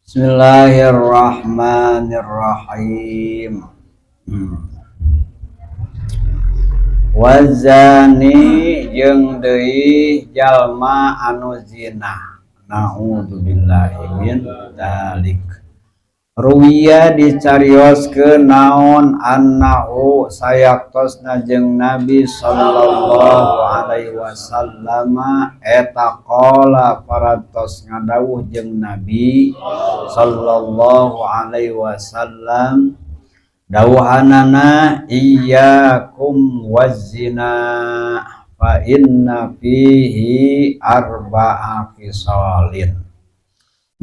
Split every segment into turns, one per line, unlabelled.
Bismillahirrahmanirrahim. Wazani jeung deui jalma anu zina. Naudzubillahi min dzalik. Ruwiya dicarioskeun naon annahu sayaktosna jeung Nabi sallallahu alaihi wasallam eta qala parantos ngadawuh jeung Nabi sallallahu alaihi wasallam dawuhanana iyyakum wazina fa inna fihi arba'a khisalin.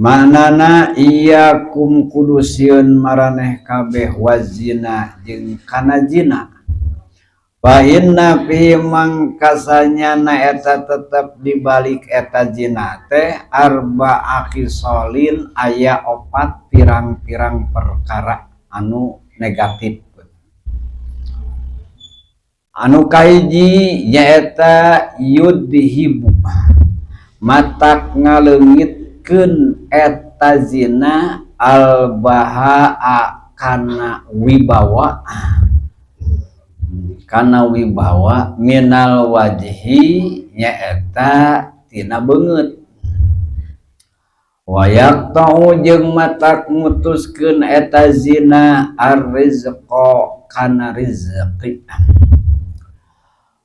Manana iyyakum kudusieun maraneh kabeh wazina jeung kana zina. Fa inna fihi mangkasanyana eta tetep dibalik eta zina teh arba'a khisalin aya 4 pirang-pirang perkara anu negatif. Anu kahiji nyaeta yudhibu matak ngaleungitkeun eta zina al-bahaa kana wibawa minal wajhi nyaeta tina beungeut. Wayak tau jeung matak mutuskeun eta zina ar-rizqa kana rizqi.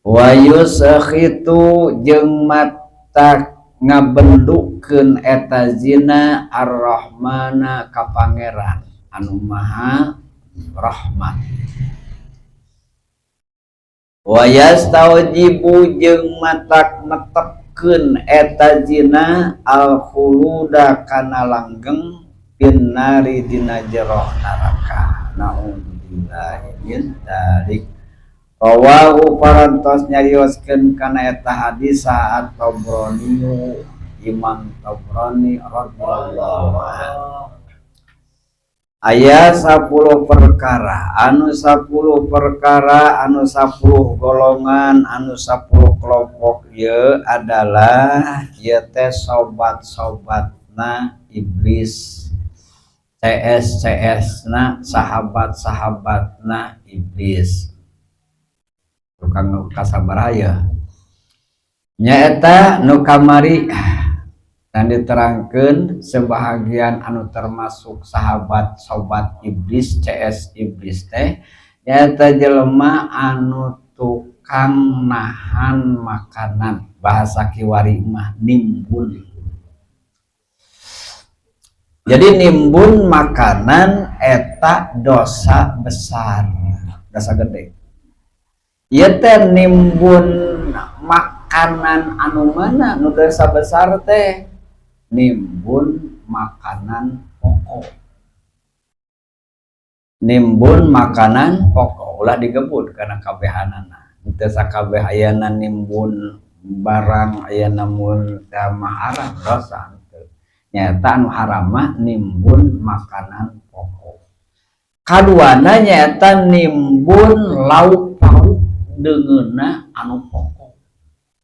Wa yusakhitu jeung matak ngabendukeun eta zina ar-rahmana ka pangeran anu maha rahmat. Wa yastaujibu jeung matak netepkeun eta zina al-khuluda kana langgeng pinnari dina jero neraka. Naudzubillahi min dzalik. Rawahu parantos nyarioskeun kana eta hadis saat Tabrani Imam Tabrani radhiyallahu anhu. Aya 10 perkara anu 10 golongan anu 10 kelompok ieu adalah ieu teh sobat-sobatna iblis, CS-CS-na sahabat-sahabatna iblis. Tukang kasabaraha nyaeta nu kamari dan diterangkeun sebahagian anu termasuk sahabat sobat iblis CS iblis teh nyaeta jelema anu tukang nahan makanan, bahasa kiwari mah nimbun. Jadi nimbun makanan eta dosa besar, dosa gede. Ieu teh nimbun makanan anu mana nu dosa besar teh nimbun makanan pokok. Nimbun makanan pokok ulah digebut kana kabehanana. Teu sakabeh ayana nimbun barang aya namun teu haram dosa teu. Nyaeta anu haram mah nimbun makanan pokok. Kaduana nyaeta nimbun lauk pauk deungeunna anu pokok.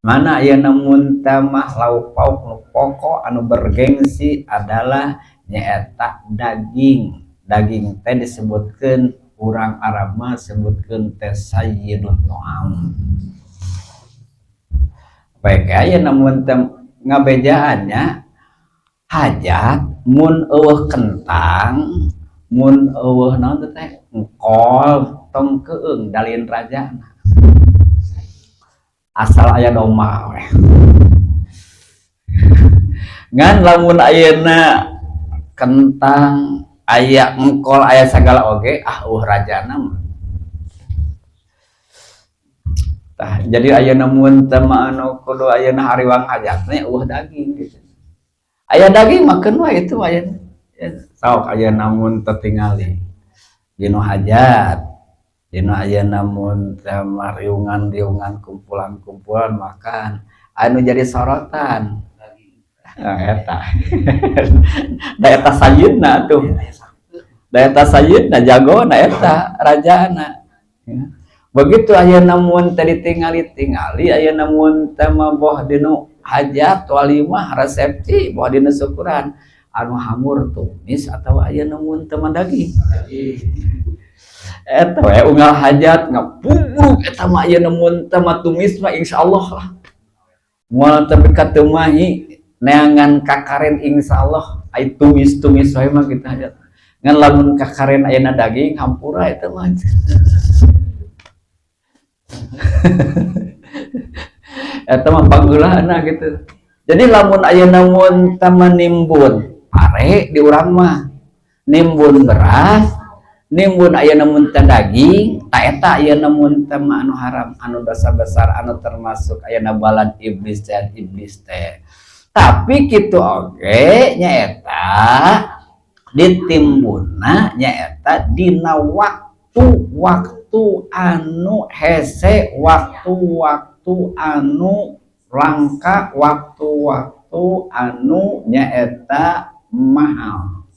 Mana aya namun tamah lauk pauk nu pokok anu bergengsi adalah nyaeta daging. Daging teh disebutkeun urang Arab mah sebutkeun teh sayyidut ta'am. Baik aya namun ngabejaannya hajat mun eueuh kentang, mun eueuh naon teh engkol tong keung dalin rajana. Asal aya domba we. Ngan lamun ayeuna kentang, aya engkol, aya sagala oge rajana mah. Tah jadi ayeuna mun teu anu kudu ayeuna hariwang hajatna daging gitu. Aya daging makeun wae itu ayeuna. Saok ayeuna mun teu tingali dinu hajat. Dina aya namun riungan kumpulan makan anu jadi sorotan eta daeta sayyidna tuh daeta sayyidna jagona eta rajana begitu aya namun tadi tingali aya namun teh boh dinu hajat walimah resepsi boh dina syukuran anu hamur tumis atau aya namun teman daging eta we unggal hajat ngapubruk eta mah aya namun teman tumis mah insyaallah lah moal tapi katemahi neangan kakaren insyaallah ai tumis-tumis wae mah kita hajat ngan lamun kakaren aya daging hampura eta mah eta mah panggeulanna gitu. Jadi lamun aya namun taman nimbun pare di urang mah nimbun beras nimbun aya namun teh daging ta eta aya namun teh anu haram anu dosa besar anu termasuk aya balad iblis teh tapi kitu oge nyaeta ditimbunna nyaeta dina waktu anu hese waktu anu langka waktu anu nyaeta mahal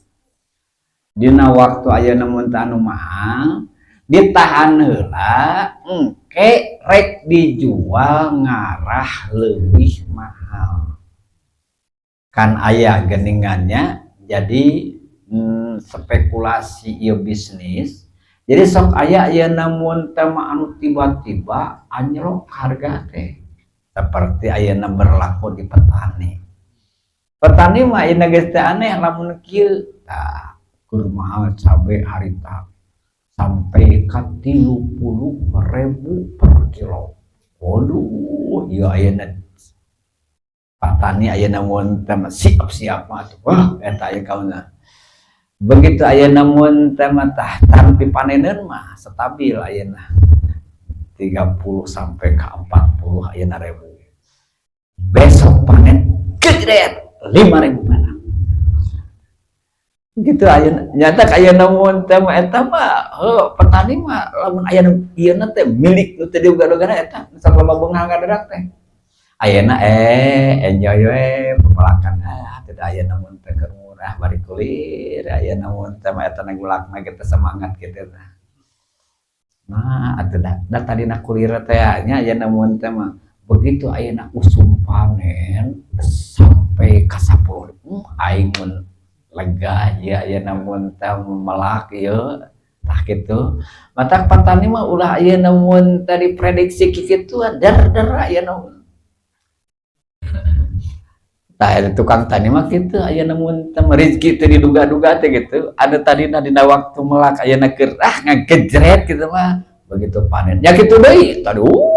dina waktu aya namun anu mahal ditahan heula engke rek dijual ngarah leuwih mahal kan aya geningannya jadi spekulasi ieu bisnis jadi sok aya namun tema anu tiba-tiba anjlok harga teh seperti ayeuna berlaku di petani mah ayeuna geus teh aneh lamun kieu tah keur mahal cabe harita sampai ka 30.000 per kilo. Waduh, ieu ayeuna petani ayeuna mun teh siap-siap mah atuh. Wah, eta aya kauna. Begitu ayeuna mun teh tah tampi paneneun mah stabil ayeuna 30 sampai ke 40 ayeuna ribu. Besok panen gede 5.000 panen. Gitu ayeuna nyata ayeuna mun teh mah eta mah petani mah lamun ayeuna ieu teh milik nu teh diuga-ugana eta sok loba beunghang ngadadak teh. Ayeuna enjoy we pemelakan teh ayeuna mun teh keur murah bari kulir ayeuna mun teh mah eta nagulakna kita semangat kitu tah. Nah, atuh da tadina kulir teh nya ayeuna mun teh mah begitu ayeuna usum panen sampai ka 10.000 aing mun lega ya ayeuna mun teh melak ieu tah kitu. Matak petani mah ulah ayeuna mun teh diprediksi kitu dar ayeuna. Tah eta tukang tani mah kitu ayeuna mun teh rezeki teh diduga-duga teh gitu. Ada tadina dina waktu melak ayeuna keur ngagejret gitu mah begitu panen. Ya kitu deui. Aduh.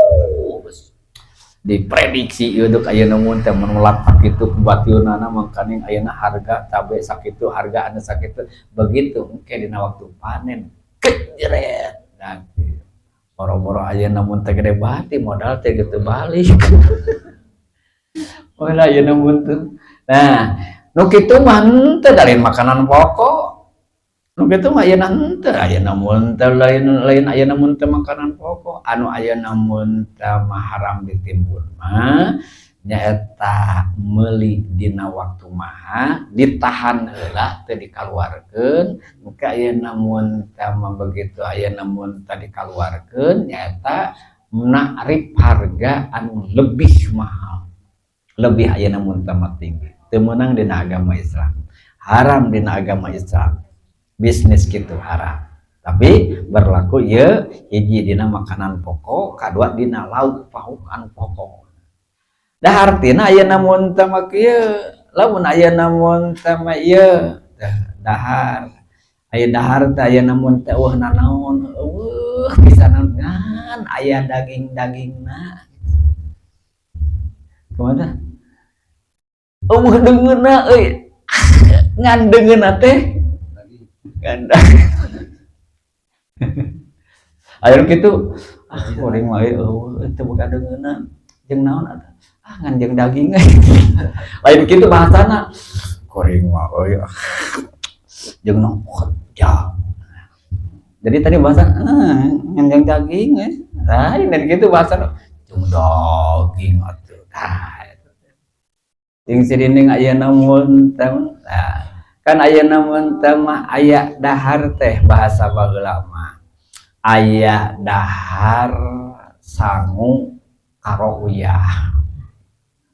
Diprediksi ieu duk ayeuna mun teh melak kitu batiunana mangkaning ayeuna harga cabe sakitu harga anu sakitu begitu engke dina waktu panen gejret. Nah, boro-boro ayeuna mun teh gede bati modal teh gitu balik. Wala ayeuna mun teh. Nah, nu kitu mah henteu dari makanan pokok. Nu kitu mah ayeuna henteu ayeuna mun teh lain ayeuna mun teh makanan pokok. Anu ayeuna mun teh mah haram ditimbun mah nyaeta meuli dina waktu maha ditahan heula teu dikaluarkeun. Muga ayeuna mun teh mah begitu ayeuna mun teh dikaluarkeun nyaeta naarif harga anu lebih mahal. Lebih ayeuna mun teh tinggi teu meunang dina agama Islam haram dina agama Islam bisnis gitu haram tapi berlaku ieu hiji dina makanan pokok kadua dina lauk pauk anu pokok dah artina ayeuna mun teh mah kieu lamun ayeuna mun teh mah ieu dahar aya dahar teh ayeuna mun teh nanaon bisa ngan aya daging-dagingna kumaha dengeuna euy ngan dengeuna teh ganda aya kitu kuring mah teu boga dengeuna jeung naon atuh ngan jeung daging lain kitu bahasana kuring mah euy jeung naon ya jadi tadi bahasa ngan jeung daging lain dan kitu bahasana jeung daging atuh yang sidinding ayeuna mun teh kan ayeuna mun teh mah aya dahar teh bahasa baheula mah aya dahar sangu karo uyah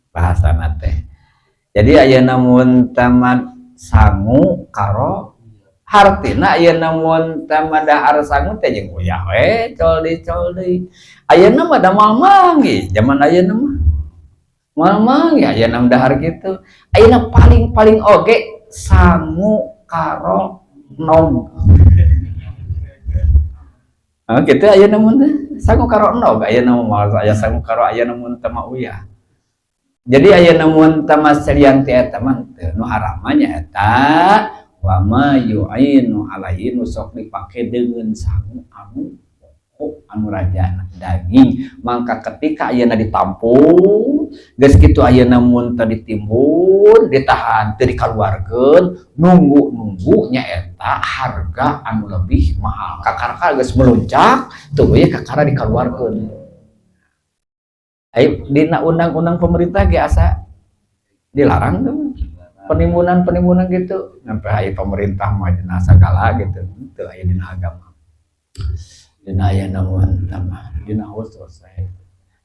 bahasana teh jadi ayeuna mun teh mah sangu karo hartina ayeuna mun teu dahar sangu teh jeung uyah we coldi ayeuna mah da manggi zaman ayeuna mah manggi ayeuna dahar kitu ayeuna paling oge sangu karo nog gitu ayeuna mun sangu karo nog ayeuna mah aya sangu karo ayeuna mun teu mah uyah. Jadi ayeuna mun teu maserian ti eta mah teu nu haramanya eta wa ma yu'inu alaihi nu sok dipake deungeun sangu anu rajana daging mangka ketika ayeuna ditampung geus kitu ayeuna mun teu ditimbun ditahan teu dikaluarkeun nunggu nya eta harga anu lebih mahal kakara geus meluncak teu we kakara dikaluarkeun. Ai dina undang-undang pemerintah ge asa dilarang tuh penimbunan gitu sampai ai pemerintah mah dina sagala gitu teu aya dina agama dina aya namun tama dina khusus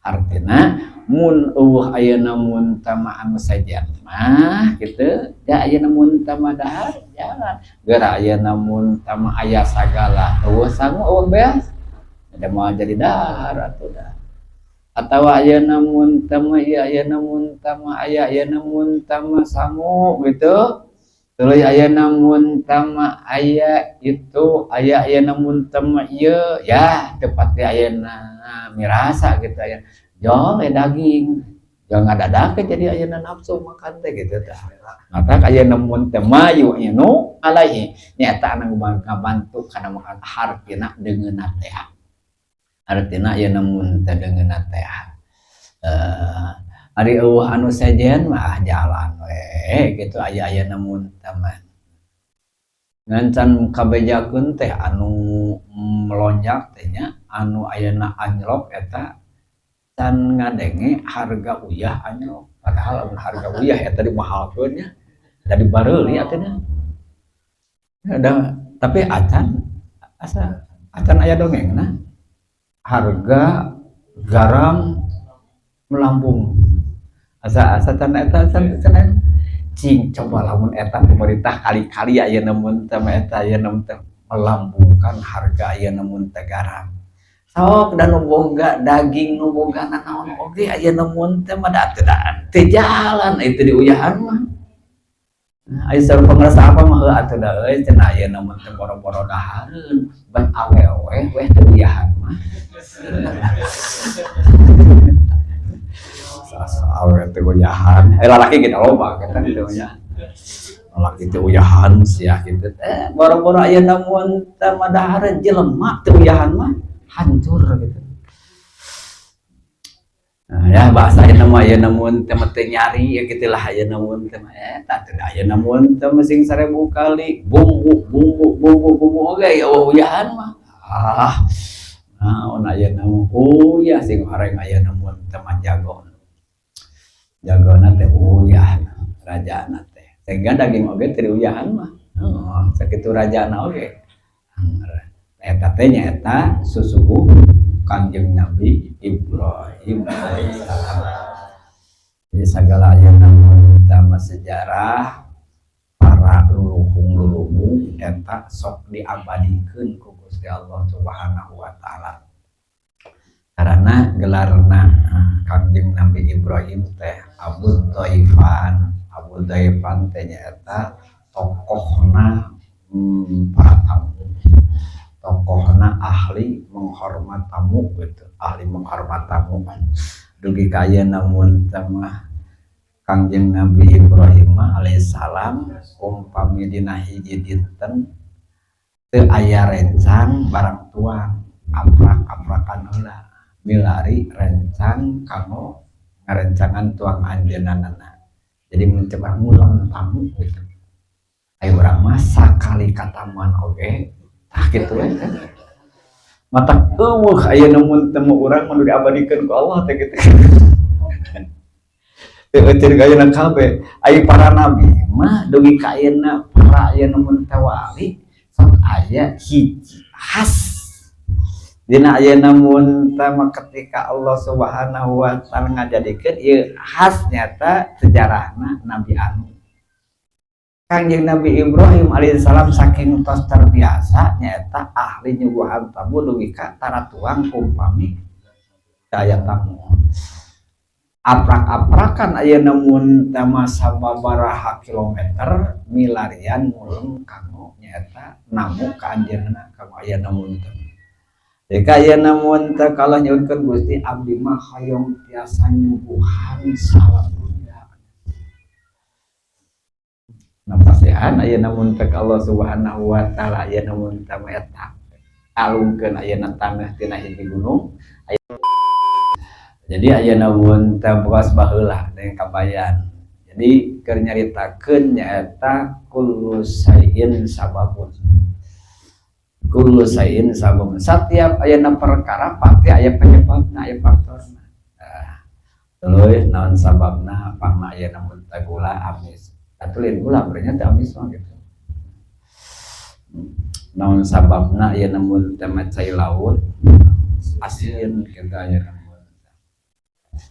artina mun ayeuna mun tama anu sajan mah gitu da ayeuna mun tama dahar jangan geura ayeuna mun tama aya sagala eueuh sangu eueuh beas ada mau jadi dahar atuh dah atawa ayeuna mun tama ieu ayeuna mun tama aya ayeuna mun tama sangu gitu tuluy ayeuna mun tama aya itu aya ayeuna mun tama ieu ya tepat teh ayeuna mirasa gitu aya jol daging jangan ngadadak jadi ayeuna nafsu makan teh gitu tah mata ayeuna mun tama yu'inu alaihi nyata anu ngabantu kana makan hartina deungeunna teh artina ayeuna mun teu deungeunna teh ari eueuh anu sejen mah jalan we gitu aya ayeuna mun taman ngancan kabejakeun teh anu melonjak teh nya anu ayeuna anjlok eta can ngadenge harga uyah anjlok padahal harga uyah eta dimahalkeun nya da dibareuli atuh ada tapi acan aya dongengna harga garam melambung asa tanah eta cing coba lamun eta pemerintah kali-kali ayeuna mun teh eta ayeuna teh melambungkan harga ayeuna mun teh garam sok da nu boga daging nu boga naon oge ayeuna mun teh mah da teu jalan itu diuyahan mah aya sareng pengrasa apa mah heuh atuh da euy cenah ayeuna mun teh boro-boro dahareun ban awewe we teu uyahan mah awe teh uyahan lalaki kita loba kan teh uyahan lalaki teh uyahan sia kitu teh boro-boro ayeuna mun teh madahareun jelema teh uyahan mah hancur gitu. Nah, ya bahasa ayeuna mah ayeuna mun teh teu nyari ya kitu lah ayeuna mun teh eta teh ayeuna mun teh sing 1000 kali bumbu oge ya uyahan mah naon ayeuna mah uyah sing hareng ayeuna mun teh jagona teh uyah rajana teh sehingga daging oge teu uyahan mah sakitu rajana oge eta teh nyaeta susuhu Kanjeng Nabi Ibrahim alaihissalam. Jadi segala ayeuna mun tama sejarah para luluhung eta sok diabadikeun ku Gusti Allah Subhanahu wa taala. Karena gelarna Kanjeng Nabi Ibrahim teh Abu Dhaifan teh nyaeta tokohna para tamu tokohna ahli menghormat tamu gitu ahli menghormat tamu dugi kaya namun tamah Kanjeng Nabi Ibrahim alaihissalam umpami dina hiji dinten teu aya rencang barang tuang aprak-aprakan heula milari rencang kanggo ngarencangan tuang anjeunana jadi mencoba ngulang tamu gitu ayo urang mah sakali katamuan oge tah kitu we mata eueuh ayeuna mun teu urang mah diabadikeun ku Allah teh kitu teu ciri ayeuna kabeh aya para nabi mah dugi ka ayeuna para ayeuna mun teh wali sok aya hiji khas dina ayeuna mun teh ketika Allah Subhanahu wa taala ngajadikeun ieu khas nyata sejarahna Nabi Anu Kanjeng Nabi Ibrahim alaihissalam saking tos terbiasa nyaeta ahli nyuguhan tamu dugi ka taratuang kumpami daya tamu aprak-aprakan aya namun tama sababaraha kilometer milarian muleng kanggo nyaeta namu ka anjeunna kanggo aya namun teh jika aya namun teh kalau nyuwunkeun Gusti abdi mah hoyong tiasa nyuguhan salam napasihan aya namun teh Allah Subhanahu wa taala aya namun teh eta alungkeun ayeuna tanah tina hiji gunung jadi aya namun teh boas baheula dengan kabayan jadi keur nyaritakeun nyaeta kullu sayin sababun setiap ayana perkara pasti aya penyebabna aya faktorna tuluy naon sababna pangna aya namun teh gula amis atulin gula berarti amis mah gitu naon sababna aya namun teh cai laut asin kita aya namun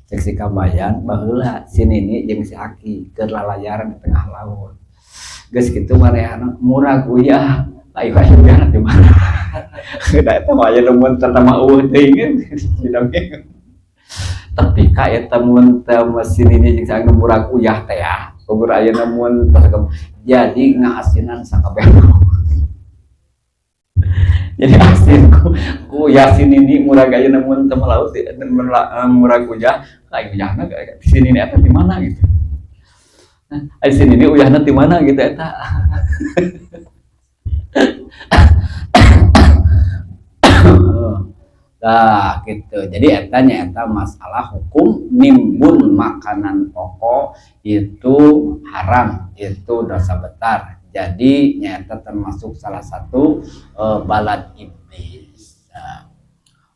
cek si kabayan baheula si Nini jeung si Aki keur lalayaran di tengah laut geus kitu marehana murag uyah lain uyah di mana da eta mah aya namun teh mah teuing tapi ka eta mun teh mesin ini jeung sang murag uyah teh ya ukur aya namun jadi ngaasinan sakabeh jadi asin ku yasin ini murag aya namun teh laut dan murag uyah lain uyahna di sini ini eta di mana gitu ai sini ini uyahna di mana gitu eta nah gitu jadi eta masalah hukum nimbun makanan pokok itu haram itu dosa besar jadi nyata termasuk salah satu balad iblis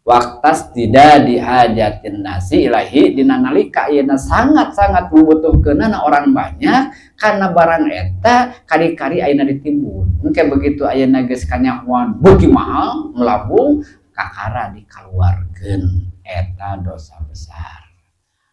waktas tidak dihajatin nasi ilahi dina nalika ayeuna sangat-sangat membutuhkeunana orang banyak karena barang eta kari-kari ayeuna ditimbun engke begitu ayeuna geus kanyahoan beuki mahal melabung kakara dikaluarkeun eta dosa besar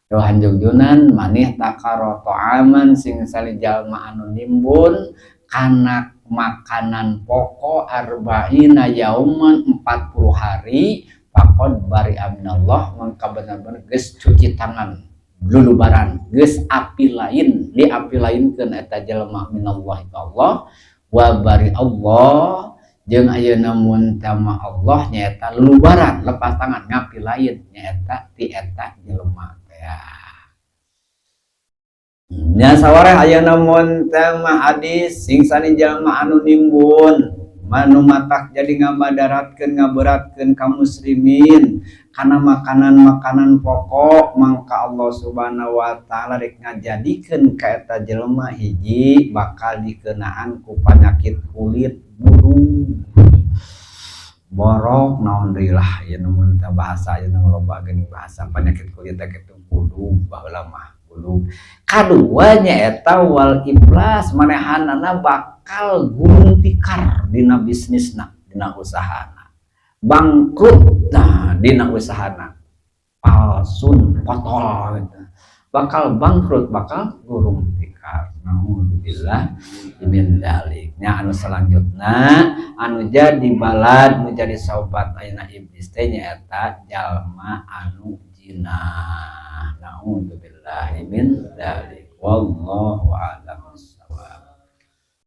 dohan jungjunan maneh takaroto aman sing salijalma anu nimbun kana makanan pokok arba'ina yauman 40 hari pakon bari aminallah mangka bener-bener geus cuci tangan lulubaran geus api lain di api lainkeun eta jelema minallah itu Allah wa bari Allah jeung ayeuna mun tama Allah nyaeta lulubaran lepas tangan ngapi lain nyaeta ti eta jelema teh nya sawareh ayeuna mun tama hadis sing sani jalma anu nimbun manu matak jadi ngabadaratkeun ngaberatkeun kaum muslimin kana makanan-makanan pokok mangka Allah Subhanahu wa taala rek ngajadikeun ka eta jelema hiji bakal dikeunaan ku panyakit kulit bulu borok naon deui lah ya namun teh bahasa aya loba geuning bahasa penyakit kulit teh kitu bulu baheula mah bulu kadua nyaeta wal iblas manehanana bakal gulung tikar dina bisnisna dina usahana bangkrut nah dina usahana palsun potol gitu. Bakal bangkrut bakal gulung tikar naudzubillah min dzalik nya anu selanjutna anu jadi balad nu jadi sobat ayeuna iblis teh nyaeta jalma anu jinah naudzubillah min dzalik wallahu a'lam.